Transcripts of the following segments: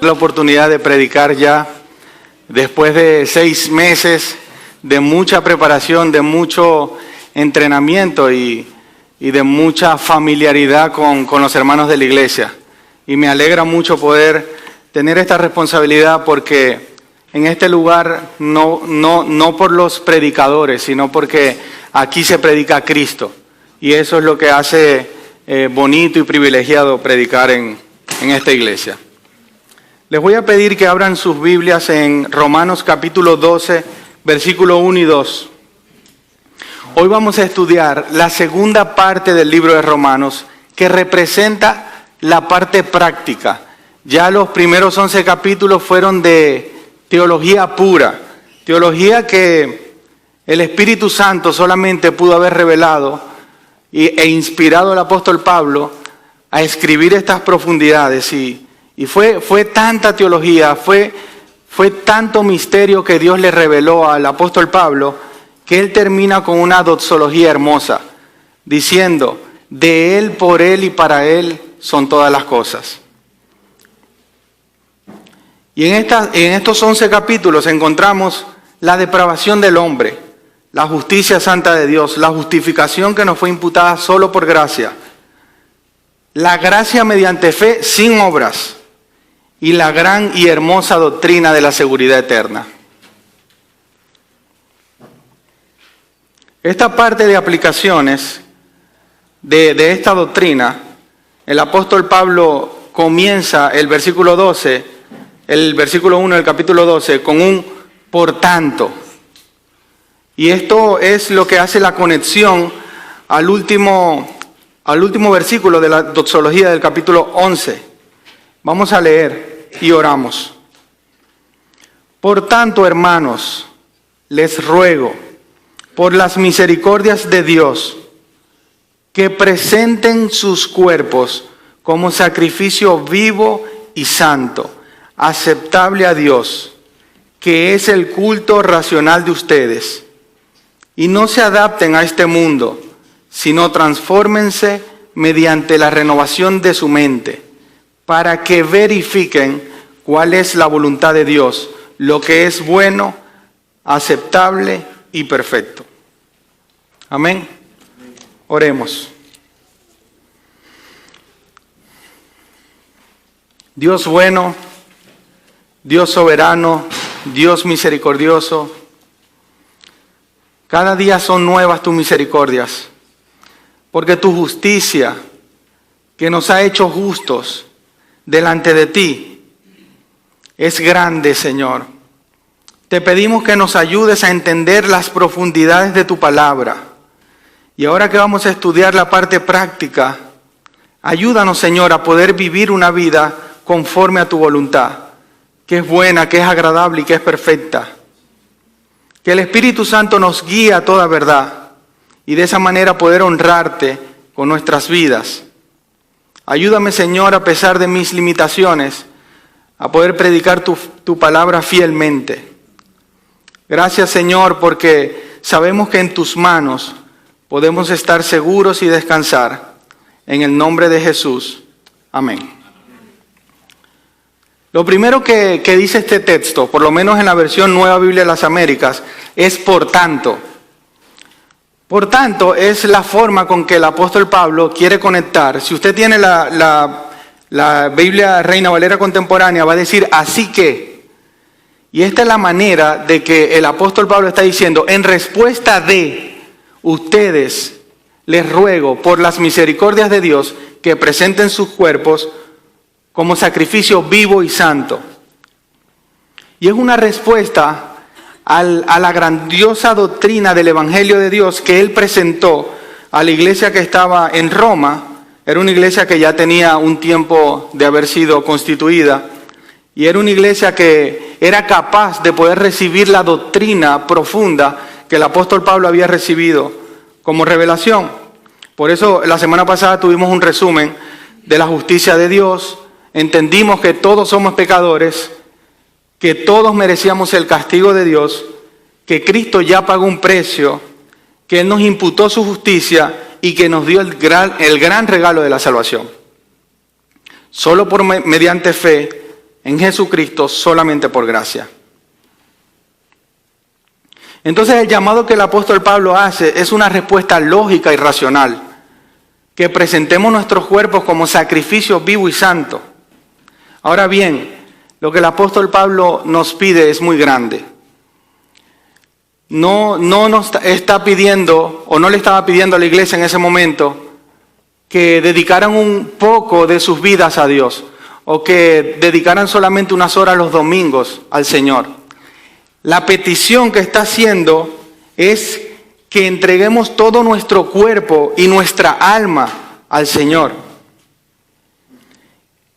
La oportunidad de predicar ya después de 6 meses de mucha preparación, de mucho entrenamiento y de mucha familiaridad con los hermanos de la iglesia. Y me alegra mucho poder tener esta responsabilidad porque en este lugar no por los predicadores, sino porque aquí se predica a Cristo. Y eso es lo que hace bonito y privilegiado predicar en esta iglesia. Les voy a pedir que abran sus Biblias en Romanos capítulo 12, versículo 1 y 2. Hoy vamos a estudiar la segunda parte del libro de Romanos, que representa la parte práctica. Ya los primeros 11 capítulos fueron de teología pura, teología que el Espíritu Santo solamente pudo haber revelado e inspirado al apóstol Pablo a escribir estas profundidades. Y fue tanta teología, fue tanto misterio que Dios le reveló al apóstol Pablo, que él termina con una doxología hermosa, diciendo, de Él, por Él y para Él son todas las cosas. Y en estos 11 capítulos encontramos la depravación del hombre, la justicia santa de Dios, la justificación que nos fue imputada solo por gracia, la gracia mediante fe sin obras, y la gran y hermosa doctrina de la seguridad eterna. Esta parte de aplicaciones de esta doctrina, el apóstol Pablo comienza el versículo 12, el versículo 1 del capítulo 12, con un por tanto. Y esto es lo que hace la conexión al último versículo de la doxología del capítulo 11. Vamos a leer y oramos. Por tanto, hermanos, les ruego, por las misericordias de Dios, que presenten sus cuerpos como sacrificio vivo y santo, aceptable a Dios, que es el culto racional de ustedes. Y no se adapten a este mundo, sino transfórmense mediante la renovación de su mente, para que verifiquen cuál es la voluntad de Dios, lo que es bueno, aceptable y perfecto. Amén. Oremos. Dios bueno, Dios soberano, Dios misericordioso, cada día son nuevas tus misericordias, porque tu justicia, que nos ha hecho justos delante de ti, es grande, Señor. Te pedimos que nos ayudes a entender las profundidades de tu palabra. Y ahora que vamos a estudiar la parte práctica, ayúdanos, Señor, a poder vivir una vida conforme a tu voluntad, que es buena, que es agradable y que es perfecta. Que el Espíritu Santo nos guíe a toda verdad y de esa manera poder honrarte con nuestras vidas. Ayúdame, Señor, a pesar de mis limitaciones, a poder predicar tu palabra fielmente. Gracias, Señor, porque sabemos que en tus manos podemos estar seguros y descansar. En el nombre de Jesús. Amén. Lo primero que dice este texto, por lo menos en la versión Nueva Biblia de las Américas, es por tanto. Por tanto, es la forma con que el apóstol Pablo quiere conectar. Si usted tiene la Biblia Reina Valera Contemporánea, va a decir así que. Y esta es la manera de que el apóstol Pablo está diciendo, en respuesta de ustedes, les ruego por las misericordias de Dios que presenten sus cuerpos como sacrificio vivo y santo. Y es una respuesta a la grandiosa doctrina del Evangelio de Dios que él presentó a la iglesia que estaba en Roma. Era una iglesia que ya tenía un tiempo de haber sido constituida y era una iglesia que era capaz de poder recibir la doctrina profunda que el apóstol Pablo había recibido como revelación. Por eso la semana pasada tuvimos un resumen de la justicia de Dios. Entendimos que todos somos pecadores, que todos merecíamos el castigo de Dios, que Cristo ya pagó un precio, que Él nos imputó su justicia y que nos dio el gran regalo de la salvación. Solo mediante fe en Jesucristo solamente por gracia. Entonces el llamado que el apóstol Pablo hace es una respuesta lógica y racional. Que presentemos nuestros cuerpos como sacrificio vivo y santo. Ahora bien, lo que el apóstol Pablo nos pide es muy grande. No nos está pidiendo, o no le estaba pidiendo a la iglesia en ese momento, que dedicaran un poco de sus vidas a Dios, o que dedicaran solamente unas horas los domingos al Señor. La petición que está haciendo es que entreguemos todo nuestro cuerpo y nuestra alma al Señor.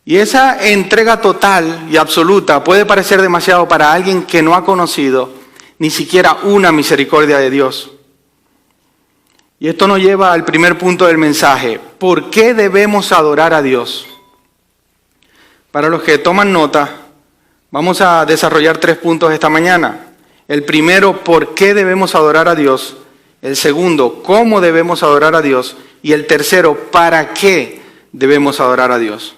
Y esa entrega total y absoluta puede parecer demasiado para alguien que no ha conocido ni siquiera una misericordia de Dios. Y esto nos lleva al primer punto del mensaje. ¿Por qué debemos adorar a Dios? Para los que toman nota, vamos a desarrollar 3 puntos esta mañana. El primero, ¿por qué debemos adorar a Dios? El segundo, ¿cómo debemos adorar a Dios? Y el tercero, ¿para qué debemos adorar a Dios?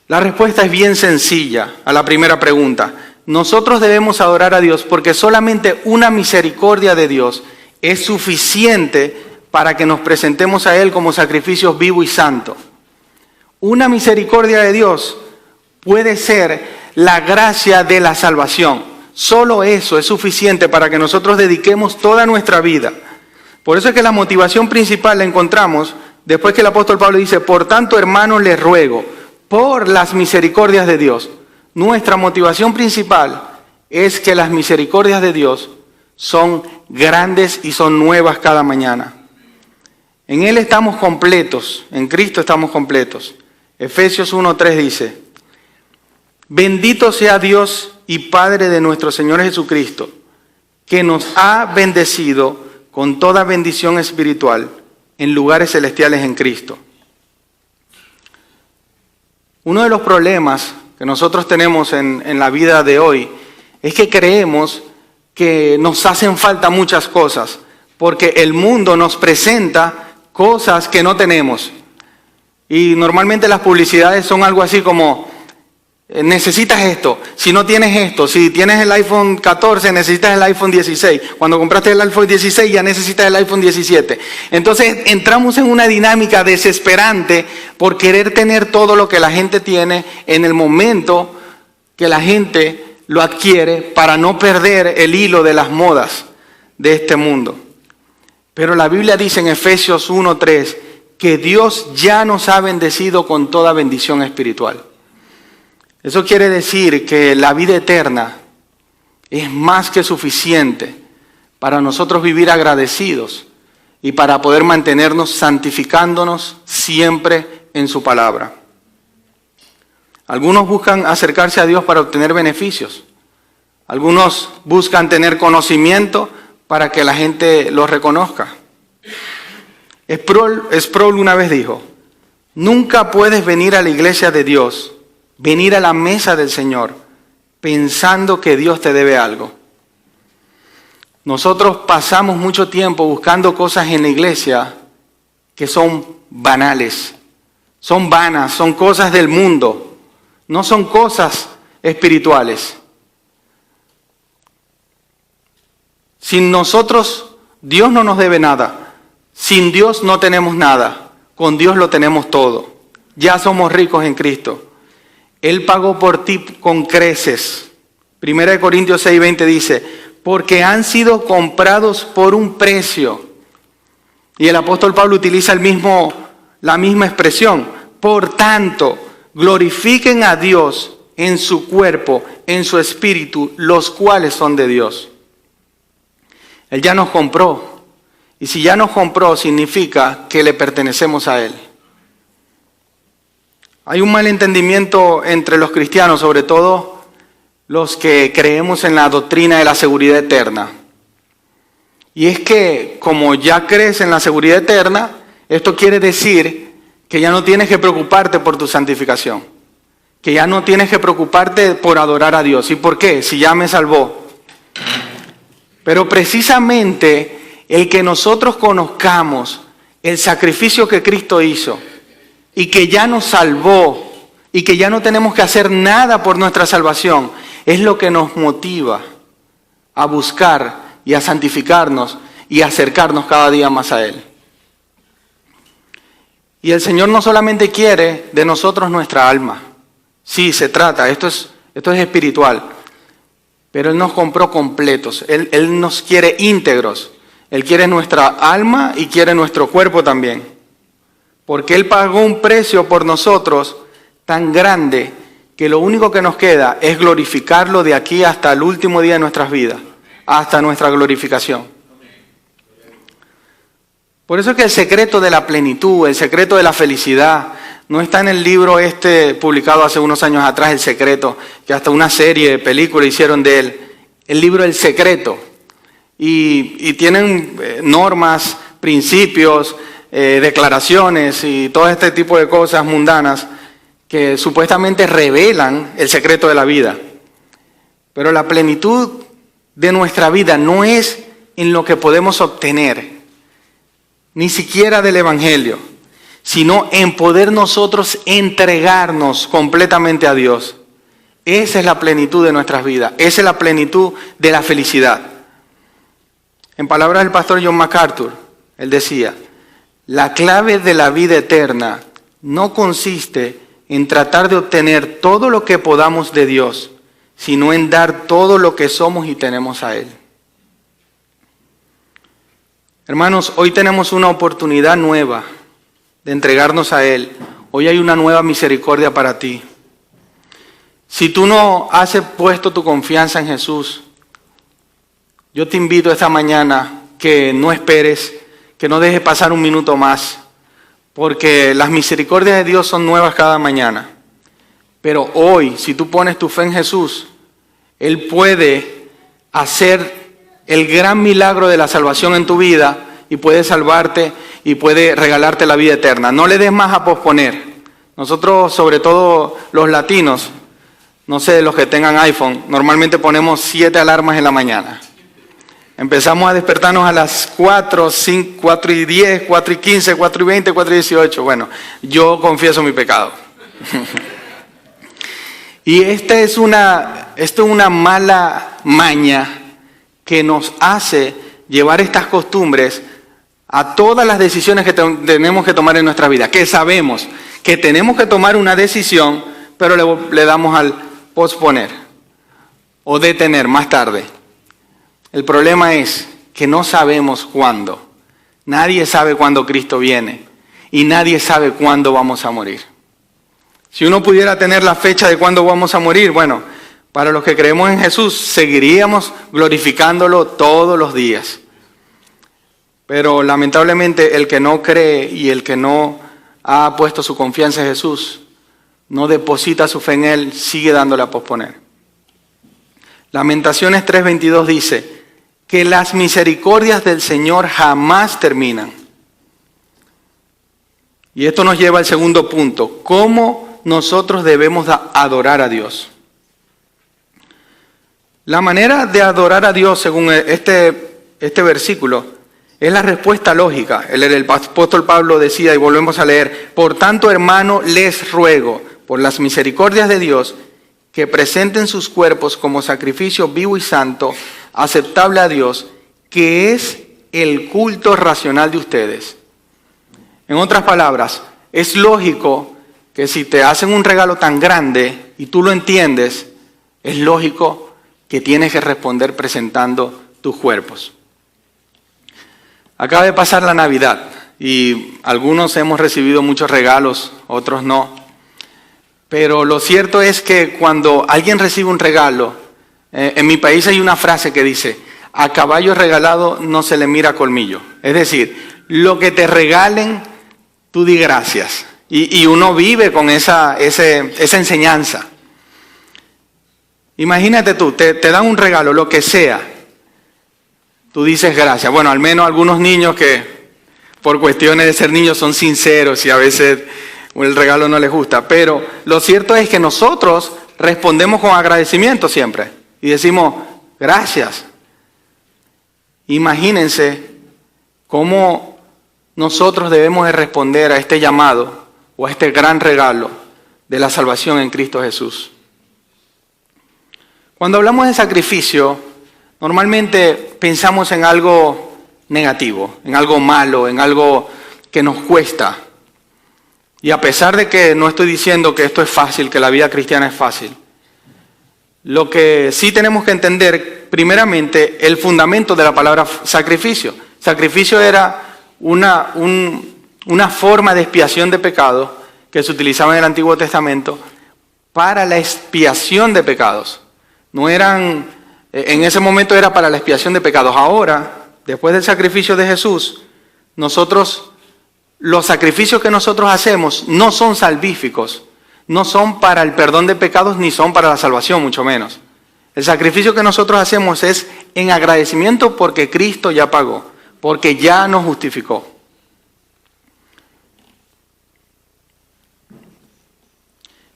La respuesta es bien sencilla a la primera pregunta. Nosotros debemos adorar a Dios porque solamente una misericordia de Dios es suficiente para que nos presentemos a Él como sacrificios vivo y santo. Una misericordia de Dios puede ser la gracia de la salvación. Solo eso es suficiente para que nosotros dediquemos toda nuestra vida. Por eso es que la motivación principal la encontramos después que el apóstol Pablo dice, por tanto, hermanos, les ruego, por las misericordias de Dios. Nuestra motivación principal es que las misericordias de Dios son grandes y son nuevas cada mañana. En Él estamos completos, en Cristo estamos completos. Efesios 1:3 dice, bendito sea Dios y Padre de nuestro Señor Jesucristo, que nos ha bendecido con toda bendición espiritual en lugares celestiales en Cristo. Uno de los problemas que nosotros tenemos en la vida de hoy es que creemos que nos hacen falta muchas cosas, porque el mundo nos presenta cosas que no tenemos. Y normalmente las publicidades son algo así como, necesitas esto, si no tienes esto, si tienes el iPhone 14 necesitas el iPhone 16, cuando compraste el iPhone 16 ya necesitas el iPhone 17. Entonces entramos en una dinámica desesperante por querer tener todo lo que la gente tiene en el momento que la gente lo adquiere para no perder el hilo de las modas de este mundo. Pero la Biblia dice en Efesios 1:3 que Dios ya nos ha bendecido con toda bendición espiritual. Eso quiere decir que la vida eterna es más que suficiente para nosotros vivir agradecidos y para poder mantenernos santificándonos siempre en su palabra. Algunos buscan acercarse a Dios para obtener beneficios. Algunos buscan tener conocimiento para que la gente los reconozca. Sproul una vez dijo, nunca puedes venir a la iglesia de Dios, venir a la mesa del Señor, pensando que Dios te debe algo. Nosotros pasamos mucho tiempo buscando cosas en la iglesia que son banales, son vanas, son cosas del mundo, no son cosas espirituales. Sin nosotros, Dios no nos debe nada. Sin Dios no tenemos nada. Con Dios lo tenemos todo. Ya somos ricos en Cristo. Él pagó por ti con creces. 1 Corintios 6:20 dice, porque han sido comprados por un precio. Y el apóstol Pablo utiliza la misma expresión. Por tanto, glorifiquen a Dios en su cuerpo, en su espíritu, los cuales son de Dios. Él ya nos compró. Y si ya nos compró, significa que le pertenecemos a Él. Hay un malentendimiento entre los cristianos, sobre todo los que creemos en la doctrina de la seguridad eterna. Y es que, como ya crees en la seguridad eterna, esto quiere decir que ya no tienes que preocuparte por tu santificación. Que ya no tienes que preocuparte por adorar a Dios. ¿Y por qué? Si ya me salvó. Pero precisamente el que nosotros conozcamos el sacrificio que Cristo hizo y que ya nos salvó y que ya no tenemos que hacer nada por nuestra salvación, es lo que nos motiva a buscar y a santificarnos y a acercarnos cada día más a Él. Y el Señor no solamente quiere de nosotros nuestra alma. Sí, se trata, esto es espiritual. Pero Él nos compró completos, Él nos quiere íntegros. Él quiere nuestra alma y quiere nuestro cuerpo también. Porque Él pagó un precio por nosotros tan grande que lo único que nos queda es glorificarlo de aquí hasta el último día de nuestras vidas, hasta nuestra glorificación. Por eso es que el secreto de la plenitud, el secreto de la felicidad, no está en el libro publicado hace unos años atrás, El Secreto, que hasta una serie de películas hicieron de él, el libro El Secreto. Y tienen normas, principios, declaraciones y todo este tipo de cosas mundanas que supuestamente revelan el secreto de la vida. Pero la plenitud de nuestra vida no es en lo que podemos obtener, ni siquiera del Evangelio, sino en poder nosotros entregarnos completamente a Dios. Esa es la plenitud de nuestras vidas, esa es la plenitud de la felicidad. En palabras del pastor John MacArthur, él decía, la clave de la vida eterna no consiste en tratar de obtener todo lo que podamos de Dios, sino en dar todo lo que somos y tenemos a Él. Hermanos, hoy tenemos una oportunidad nueva de entregarnos a Él. Hoy hay una nueva misericordia para ti. Si tú no has puesto tu confianza en Jesús, yo te invito esta mañana que no esperes, que no dejes pasar un minuto más, porque las misericordias de Dios son nuevas cada mañana. Pero hoy, si tú pones tu fe en Jesús, Él puede hacer el gran milagro de la salvación en tu vida y puede salvarte y puede regalarte la vida eterna. No le des más a posponer. Nosotros, sobre todo los latinos, no sé, los que tengan iPhone, normalmente ponemos 7 alarmas en la mañana. Empezamos a despertarnos a las 4, 5, 4 y 10, 4 y 15, 4 y 20, 4 y 18. Bueno, yo confieso mi pecado. Y esta es una mala maña que nos hace llevar estas costumbres a todas las decisiones que tenemos que tomar en nuestra vida, que sabemos que tenemos que tomar una decisión, pero le damos al posponer o detener más tarde. El problema es que no sabemos cuándo. Nadie sabe cuándo Cristo viene y nadie sabe cuándo vamos a morir. Si uno pudiera tener la fecha de cuándo vamos a morir, bueno, para los que creemos en Jesús, seguiríamos glorificándolo todos los días. Pero lamentablemente el que no cree y el que no ha puesto su confianza en Jesús, no deposita su fe en Él, sigue dándole a posponer. Lamentaciones 3:22 dice que las misericordias del Señor jamás terminan. Y esto nos lleva al segundo punto, ¿cómo nosotros debemos adorar a Dios? La manera de adorar a Dios, según este versículo, es la respuesta lógica. El apóstol Pablo decía, y volvemos a leer, por tanto, hermano, les ruego, por las misericordias de Dios, que presenten sus cuerpos como sacrificio vivo y santo, aceptable a Dios, que es el culto racional de ustedes. En otras palabras, es lógico que si te hacen un regalo tan grande y tú lo entiendes, es lógico que tienes que responder presentando tus cuerpos. Acaba de pasar la Navidad y algunos hemos recibido muchos regalos, otros no. Pero lo cierto es que cuando alguien recibe un regalo, en mi país hay una frase que dice, a caballo regalado no se le mira colmillo. Es decir, lo que te regalen, tú di gracias. Y uno vive con esa enseñanza. Imagínate tú, te dan un regalo, lo que sea. Tú dices gracias. Bueno, al menos algunos niños que por cuestiones de ser niños son sinceros y a veces el regalo no les gusta. Pero lo cierto es que nosotros respondemos con agradecimiento siempre y decimos gracias. Imagínense cómo nosotros debemos de responder a este llamado o a este gran regalo de la salvación en Cristo Jesús. Cuando hablamos de sacrificio, normalmente pensamos en algo negativo, en algo malo, en algo que nos cuesta. Y a pesar de que no estoy diciendo que esto es fácil, que la vida cristiana es fácil, lo que sí tenemos que entender, primeramente, el fundamento de la palabra sacrificio. Sacrificio era una forma de expiación de pecado que se utilizaba en el Antiguo Testamento para la expiación de pecados. No eran, en ese momento era para la expiación de pecados. Ahora, después del sacrificio de Jesús, los sacrificios que nosotros hacemos no son salvíficos, no son para el perdón de pecados ni son para la salvación, mucho menos. El sacrificio que nosotros hacemos es en agradecimiento porque Cristo ya pagó, porque ya nos justificó.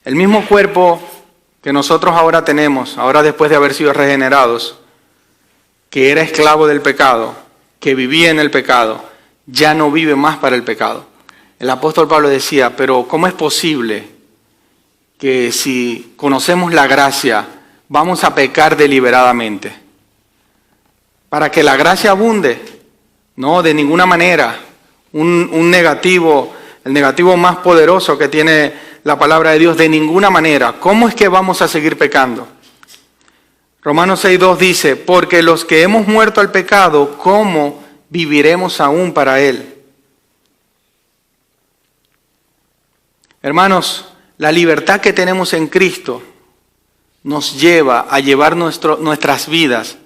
El mismo cuerpo que nosotros ahora tenemos, ahora después de haber sido regenerados, que era esclavo del pecado, que vivía en el pecado, ya no vive más para el pecado. El apóstol Pablo decía, pero ¿cómo es posible que si conocemos la gracia, vamos a pecar deliberadamente? Para que la gracia abunde, no, de ninguna manera. Un negativo, el negativo más poderoso que tiene la palabra de Dios, de ninguna manera. ¿Cómo es que vamos a seguir pecando? Romanos 6:2 dice, porque los que hemos muerto al pecado, ¿cómo viviremos aún para él? Hermanos, la libertad que tenemos en Cristo nos lleva a llevar nuestras vidas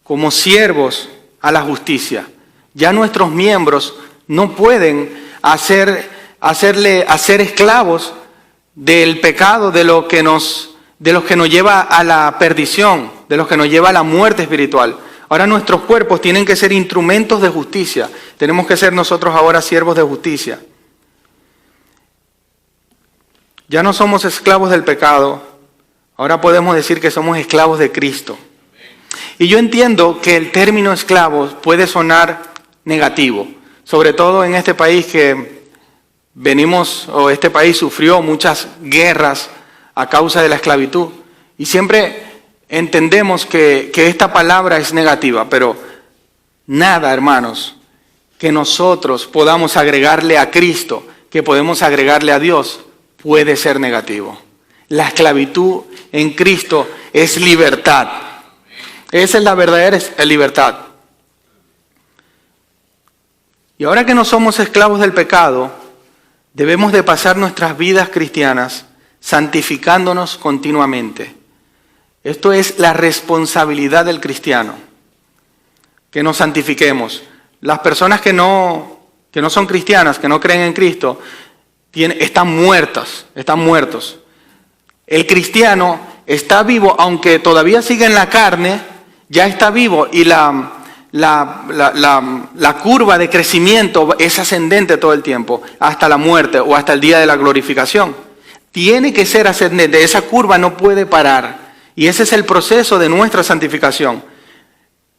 como siervos a la justicia. Ya nuestros miembros no pueden ser esclavos del pecado, de los que nos lleva a la perdición, de los que nos lleva a la muerte espiritual. Ahora nuestros cuerpos tienen que ser instrumentos de justicia. Tenemos que ser nosotros ahora siervos de justicia. Ya no somos esclavos del pecado, ahora podemos decir que somos esclavos de Cristo. Y yo entiendo que el término esclavo puede sonar negativo, sobre todo en este país que este país sufrió muchas guerras a causa de la esclavitud. Y siempre entendemos que esta palabra es negativa, pero nada, hermanos, que nosotros podamos agregarle a Cristo, que podemos agregarle a Dios, puede ser negativo. La esclavitud en Cristo es libertad. Esa es la verdadera libertad. Y ahora que no somos esclavos del pecado, debemos de pasar nuestras vidas cristianas santificándonos continuamente. Esto es la responsabilidad del cristiano, que nos santifiquemos. Las personas que no son cristianas, que no creen en Cristo, están muertos. El cristiano está vivo, aunque todavía sigue en la carne, ya está vivo y la curva de crecimiento es ascendente todo el tiempo, hasta la muerte o hasta el día de la glorificación. Tiene que ser ascendente, esa curva no puede parar. Y ese es el proceso de nuestra santificación.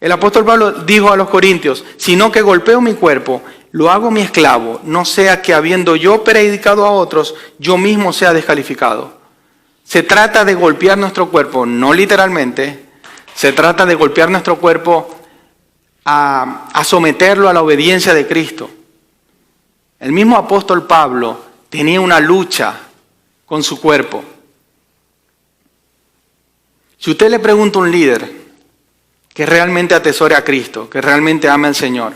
El apóstol Pablo dijo a los corintios, sino que golpeo mi cuerpo, lo hago mi esclavo, no sea que habiendo yo predicado a otros, yo mismo sea descalificado. Se trata de golpear nuestro cuerpo, no literalmente, se trata de golpear nuestro cuerpo a someterlo a la obediencia de Cristo. El mismo apóstol Pablo tenía una lucha con su cuerpo. Si usted le pregunta a un líder que realmente atesore a Cristo, que realmente ame al Señor,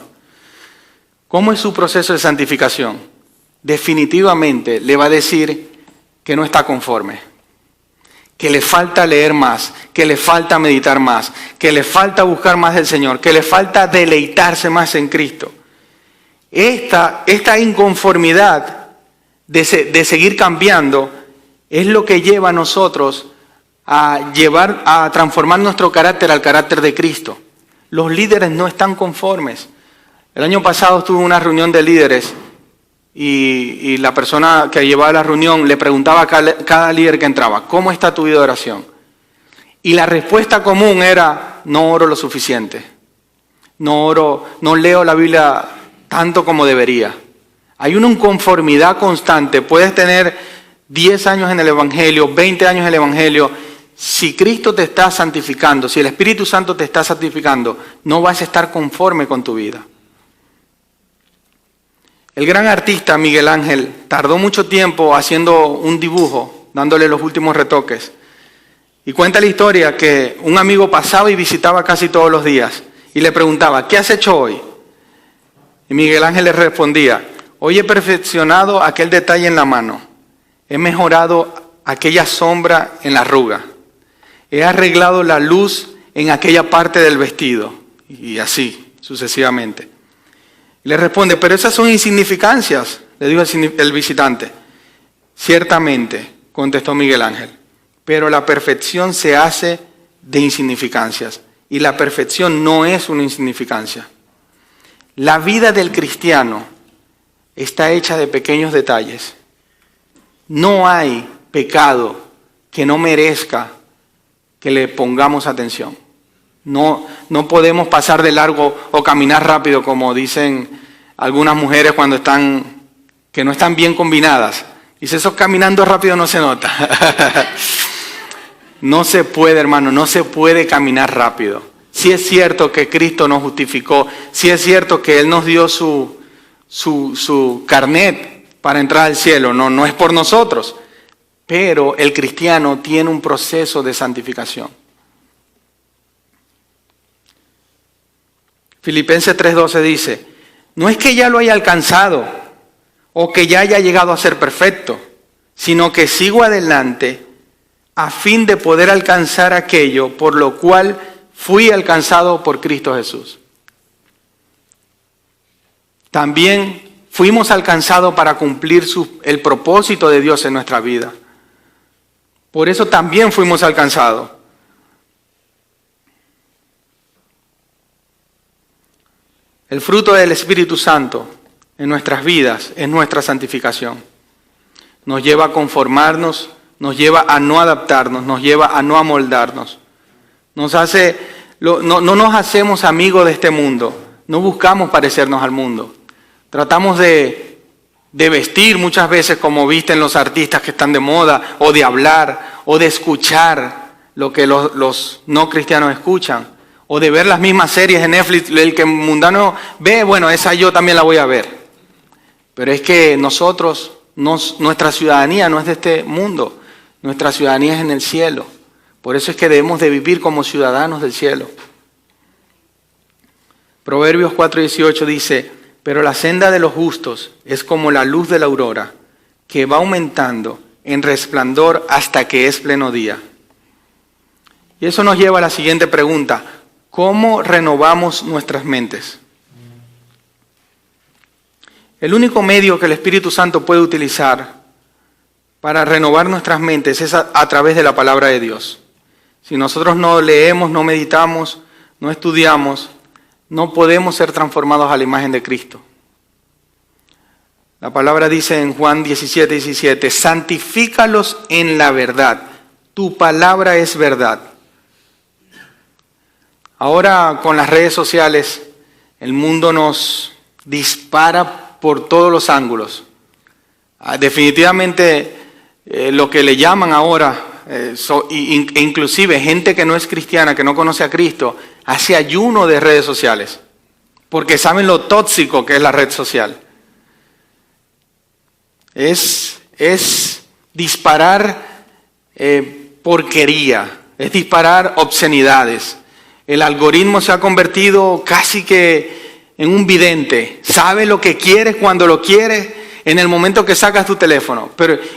¿cómo es su proceso de santificación? Definitivamente le va a decir que no está conforme, que le falta leer más, que le falta meditar más, que le falta buscar más del Señor, que le falta deleitarse más en Cristo. Esta inconformidad de seguir cambiando es lo que lleva a nosotros a transformar nuestro carácter al carácter de Cristo. Los líderes no están conformes. El año pasado estuve en una reunión de líderes y la persona que llevaba la reunión le preguntaba a cada líder que entraba, ¿cómo está tu vida de oración? Y la respuesta común era, no oro lo suficiente. No leo la Biblia tanto como debería. Hay una inconformidad constante. Puedes tener 10 años en el Evangelio, 20 años en el Evangelio, si Cristo te está santificando, si el Espíritu Santo te está santificando, no vas a estar conforme con tu vida. El gran artista Miguel Ángel tardó mucho tiempo haciendo un dibujo, dándole los últimos retoques. Y cuenta la historia que un amigo pasaba y visitaba casi todos los días y le preguntaba, ¿qué has hecho hoy? Y Miguel Ángel le respondía, hoy he perfeccionado aquel detalle en la mano, he mejorado aquella sombra en la arruga, he arreglado la luz en aquella parte del vestido, y así sucesivamente. Y le responde, pero esas son insignificancias, le dijo el visitante. Ciertamente, contestó Miguel Ángel, pero la perfección se hace de insignificancias, y la perfección no es una insignificancia. La vida del cristiano está hecha de pequeños detalles. No hay pecado que no merezca que le pongamos atención. No podemos pasar de largo o caminar rápido, como dicen algunas mujeres cuando que no están bien combinadas. Dice, eso caminando rápido no se nota. No se puede, hermano, no se puede caminar rápido. Sí es cierto que Cristo nos justificó, sí es cierto que Él nos dio su carnet para entrar al cielo, no es por nosotros. Pero el cristiano tiene un proceso de santificación. Filipenses 3:12 dice, no es que ya lo haya alcanzado o que ya haya llegado a ser perfecto, sino que sigo adelante a fin de poder alcanzar aquello por lo cual fui alcanzado por Cristo Jesús. También fuimos alcanzados para cumplir el propósito de Dios en nuestra vida. Por eso también fuimos alcanzados. El fruto del Espíritu Santo en nuestras vidas es nuestra santificación. Nos lleva a conformarnos, nos lleva a no adaptarnos, nos lleva a no amoldarnos. No nos hacemos amigos de este mundo, no buscamos parecernos al mundo. Tratamos de vestir muchas veces como visten los artistas que están de moda, o de hablar, o de escuchar lo que los no cristianos escuchan, o de ver las mismas series en Netflix. El que mundano ve, bueno, esa yo también la voy a ver. Pero es que nuestra ciudadanía no es de este mundo, nuestra ciudadanía es en el cielo. Por eso es que debemos de vivir como ciudadanos del cielo. Proverbios 4:18 dice, pero la senda de los justos es como la luz de la aurora, que va aumentando en resplandor hasta que es pleno día. Y eso nos lleva a la siguiente pregunta, ¿cómo renovamos nuestras mentes? El único medio que el Espíritu Santo puede utilizar para renovar nuestras mentes es a través de la palabra de Dios. Si nosotros no leemos, no meditamos, no estudiamos, no podemos ser transformados a la imagen de Cristo. La palabra dice en Juan 17:17, santifícalos en la verdad, tu palabra es verdad. Ahora con las redes sociales, el mundo nos dispara por todos los ángulos. Definitivamente lo que le llaman ahora, inclusive gente que no es cristiana, que no conoce a Cristo, hace ayuno de redes sociales, porque saben lo tóxico que es la red social. Es disparar porquería, es disparar obscenidades. El algoritmo se ha convertido casi que en un vidente. Sabe lo que quieres cuando lo quieres, en el momento que sacas tu teléfono.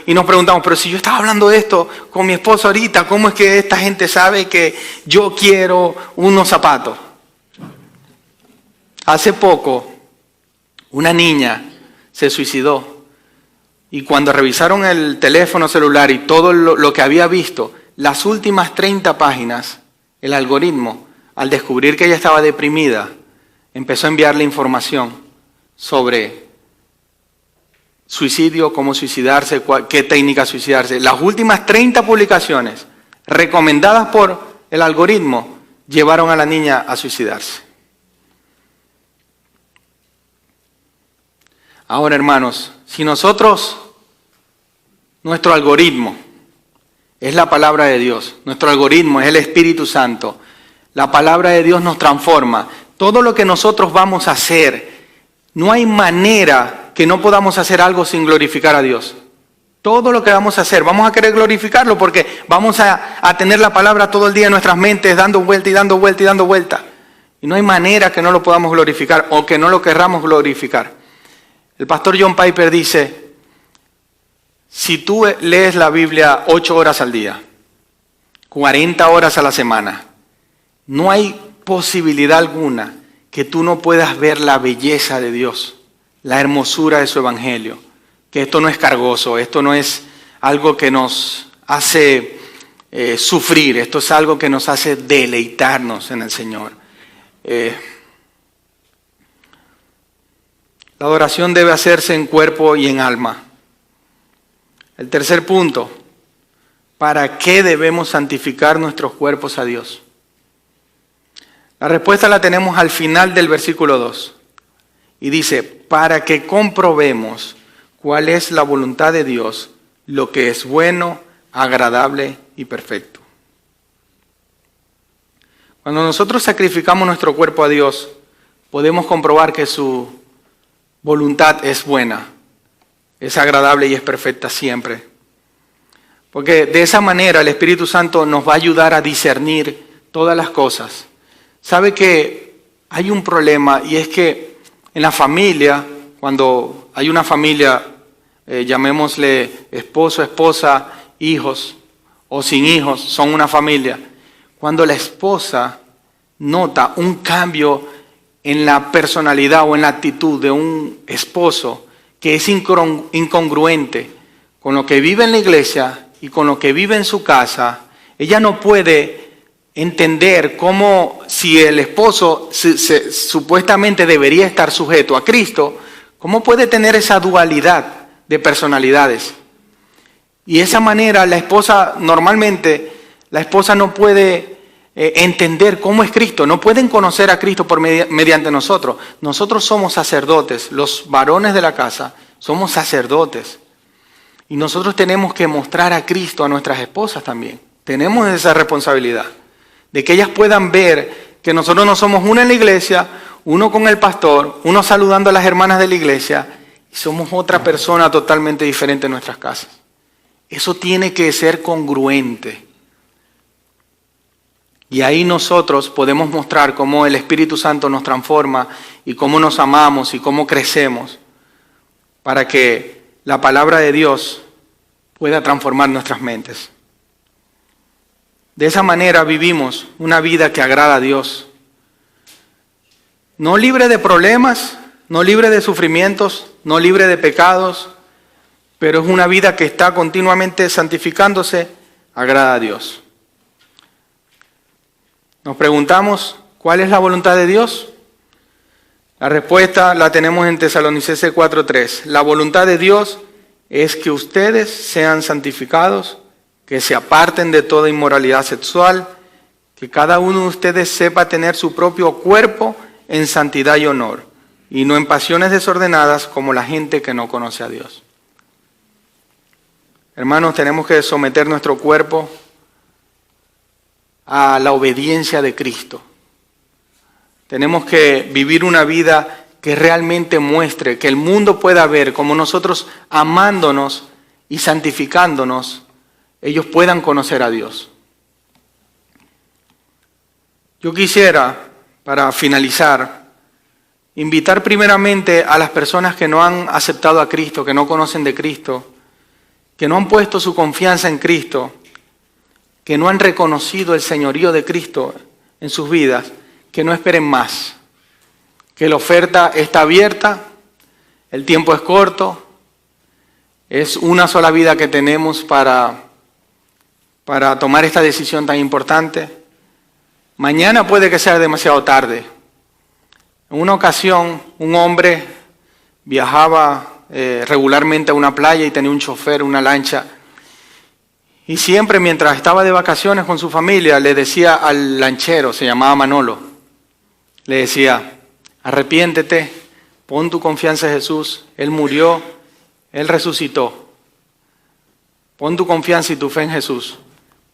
Y nos preguntamos, pero si yo estaba hablando de esto con mi esposo ahorita, ¿cómo es que esta gente sabe que yo quiero unos zapatos? Hace poco, una niña se suicidó. Y cuando revisaron el teléfono celular y todo lo que había visto, las últimas 30 páginas, el algoritmo, al descubrir que ella estaba deprimida, empezó a enviarle información sobre suicidio, cómo suicidarse, qué técnica suicidarse. Las últimas 30 publicaciones recomendadas por el algoritmo llevaron a la niña a suicidarse. Ahora, hermanos, si nosotros nuestro algoritmo es la palabra de Dios. Nuestro algoritmo es el Espíritu Santo. La palabra de Dios nos transforma. Todo lo que nosotros vamos a hacer, no hay manera que no podamos hacer algo sin glorificar a Dios. Todo lo que vamos a hacer, vamos a querer glorificarlo porque vamos a tener la palabra todo el día en nuestras mentes, dando vuelta y dando vuelta y dando vuelta. Y no hay manera que no lo podamos glorificar o que no lo querramos glorificar. El pastor John Piper dice, si tú lees la Biblia 8 horas al día, 40 horas a la semana, no hay posibilidad alguna que tú no puedas ver la belleza de Dios, la hermosura de su evangelio. Que esto no es cargoso, esto no es algo que nos hace sufrir, esto es algo que nos hace deleitarnos en el Señor. La adoración debe hacerse en cuerpo y en alma. El tercer punto, ¿para qué debemos santificar nuestros cuerpos a Dios? La respuesta la tenemos al final del versículo 2. Y dice, para que comprobemos cuál es la voluntad de Dios, lo que es bueno, agradable y perfecto. Cuando nosotros sacrificamos nuestro cuerpo a Dios, podemos comprobar que su voluntad es buena, es agradable y es perfecta siempre. Porque de esa manera el Espíritu Santo nos va a ayudar a discernir todas las cosas. Sabe que hay un problema y es que en la familia, cuando hay una familia, llamémosle esposo, esposa, hijos o sin hijos, son una familia. Cuando la esposa nota un cambio en la personalidad o en la actitud de un esposo que es incongruente con lo que vive en la iglesia y con lo que vive en su casa, ella no puede entender cómo si el esposo supuestamente debería estar sujeto a Cristo, cómo puede tener esa dualidad de personalidades. Y de esa manera normalmente la esposa no puede entender cómo es Cristo, no pueden conocer a Cristo mediante nosotros. Nosotros somos sacerdotes, los varones de la casa somos sacerdotes. Y nosotros tenemos que mostrar a Cristo a nuestras esposas también. Tenemos esa responsabilidad de que ellas puedan ver que nosotros no somos uno en la iglesia, uno con el pastor, uno saludando a las hermanas de la iglesia, y somos otra persona totalmente diferente en nuestras casas. Eso tiene que ser congruente. Y ahí nosotros podemos mostrar cómo el Espíritu Santo nos transforma y cómo nos amamos y cómo crecemos para que la palabra de Dios pueda transformar nuestras mentes. De esa manera vivimos una vida que agrada a Dios. No libre de problemas, no libre de sufrimientos, no libre de pecados, pero es una vida que está continuamente santificándose, agrada a Dios. Nos preguntamos, ¿cuál es la voluntad de Dios? La respuesta la tenemos en Tesalonicenses 4:3. La voluntad de Dios es que ustedes sean santificados, que se aparten de toda inmoralidad sexual, que cada uno de ustedes sepa tener su propio cuerpo en santidad y honor, y no en pasiones desordenadas como la gente que no conoce a Dios. Hermanos, tenemos que someter nuestro cuerpo a la obediencia de Cristo. Tenemos que vivir una vida que realmente muestre, que el mundo pueda ver como nosotros amándonos y santificándonos, ellos puedan conocer a Dios. Yo quisiera, para finalizar, invitar primeramente a las personas que no han aceptado a Cristo, que no conocen de Cristo, que no han puesto su confianza en Cristo, que no han reconocido el señorío de Cristo en sus vidas, que no esperen más, que la oferta está abierta, el tiempo es corto, es una sola vida que tenemos para tomar esta decisión tan importante. Mañana puede que sea demasiado tarde. En una ocasión, un hombre viajaba regularmente a una playa y tenía un chofer, una lancha. Y siempre mientras estaba de vacaciones con su familia, le decía al lanchero, se llamaba Manolo, le decía, arrepiéntete, pon tu confianza en Jesús, Él murió, Él resucitó. Pon tu confianza y tu fe en Jesús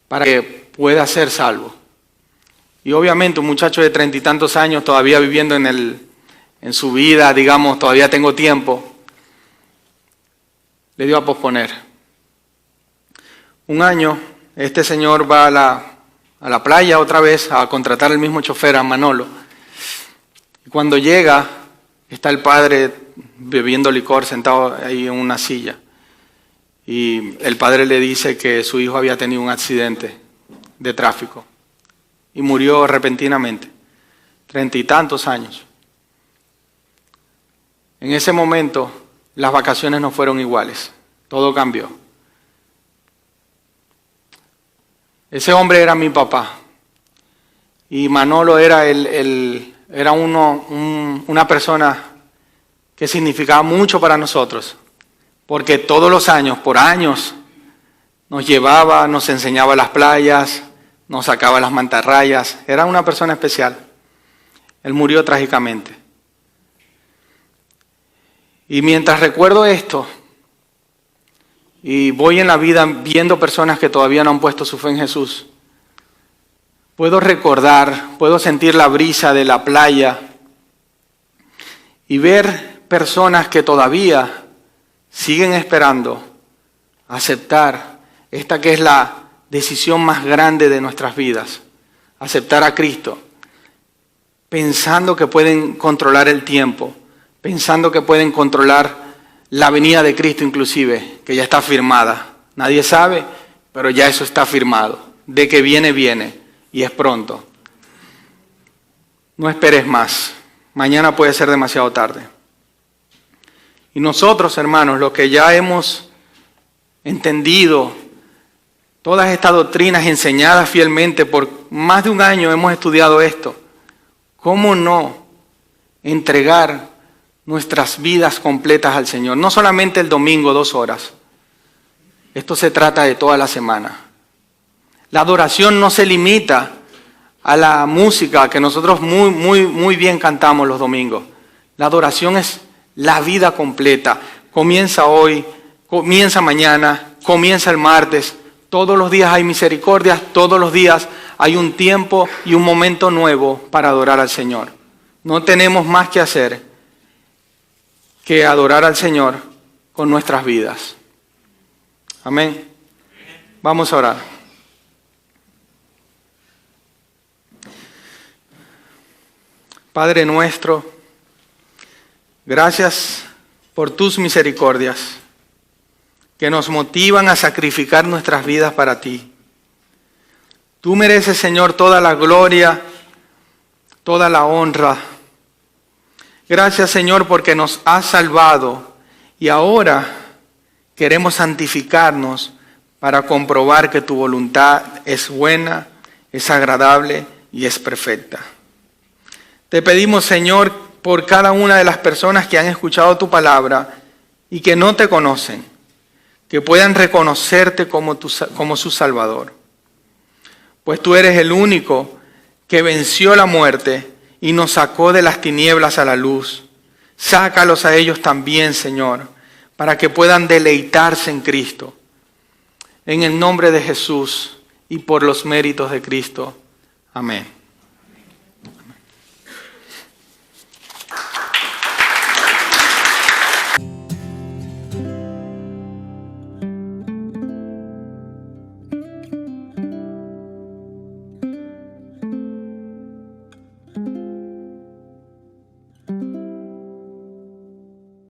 para que puedas ser salvo. Y obviamente un muchacho de 30 y tantos años todavía viviendo en su vida, digamos, todavía tengo tiempo, le dio a posponer. Un año, este señor va a la playa otra vez a contratar al mismo chofer, a Manolo. Y cuando llega, está el padre bebiendo licor sentado ahí en una silla. Y el padre le dice que su hijo había tenido un accidente de tráfico y murió repentinamente, 30 y tantos años. En ese momento, las vacaciones no fueron iguales, todo cambió. Ese hombre era mi papá y Manolo era una persona que significaba mucho para nosotros, porque todos los años, por años, nos llevaba, nos enseñaba las playas, nos sacaba las mantarrayas. Era una persona especial. Él murió trágicamente. Y mientras recuerdo esto, y voy en la vida viendo personas que todavía no han puesto su fe en Jesús, puedo recordar, puedo sentir la brisa de la playa y ver personas que todavía siguen esperando aceptar esta que es la decisión más grande de nuestras vidas, aceptar a Cristo, pensando que pueden controlar el tiempo, pensando que pueden controlar la venida de Cristo inclusive, que ya está firmada. Nadie sabe, pero ya eso está firmado. De que viene, viene, y es pronto. No esperes más, mañana puede ser demasiado tarde. Y nosotros, hermanos, los que ya hemos entendido todas estas doctrinas enseñadas fielmente por más de un año, hemos estudiado esto, ¿cómo no entregar nuestras vidas completas al Señor? No solamente el domingo, 2 horas. Esto se trata de toda la semana. La adoración no se limita a la música que nosotros muy bien cantamos los domingos. La adoración es la vida completa. Comienza hoy, comienza mañana, comienza el martes. Todos los días hay misericordia, todos los días hay un tiempo y un momento nuevo para adorar al Señor. No tenemos más que hacer que adorar al Señor con nuestras vidas. Amén. Vamos a orar. Padre nuestro, gracias por tus misericordias que nos motivan a sacrificar nuestras vidas para ti. Tú mereces, Señor, toda la gloria, toda la honra. Gracias, Señor, porque nos has salvado y ahora queremos santificarnos para comprobar que tu voluntad es buena, es agradable y es perfecta. Te pedimos, Señor, por cada una de las personas que han escuchado tu palabra y que no te conocen, que puedan reconocerte como su Salvador. Pues tú eres el único que venció la muerte y nos sacó de las tinieblas a la luz. Sácalos a ellos también, Señor, para que puedan deleitarse en Cristo. En el nombre de Jesús y por los méritos de Cristo. Amén.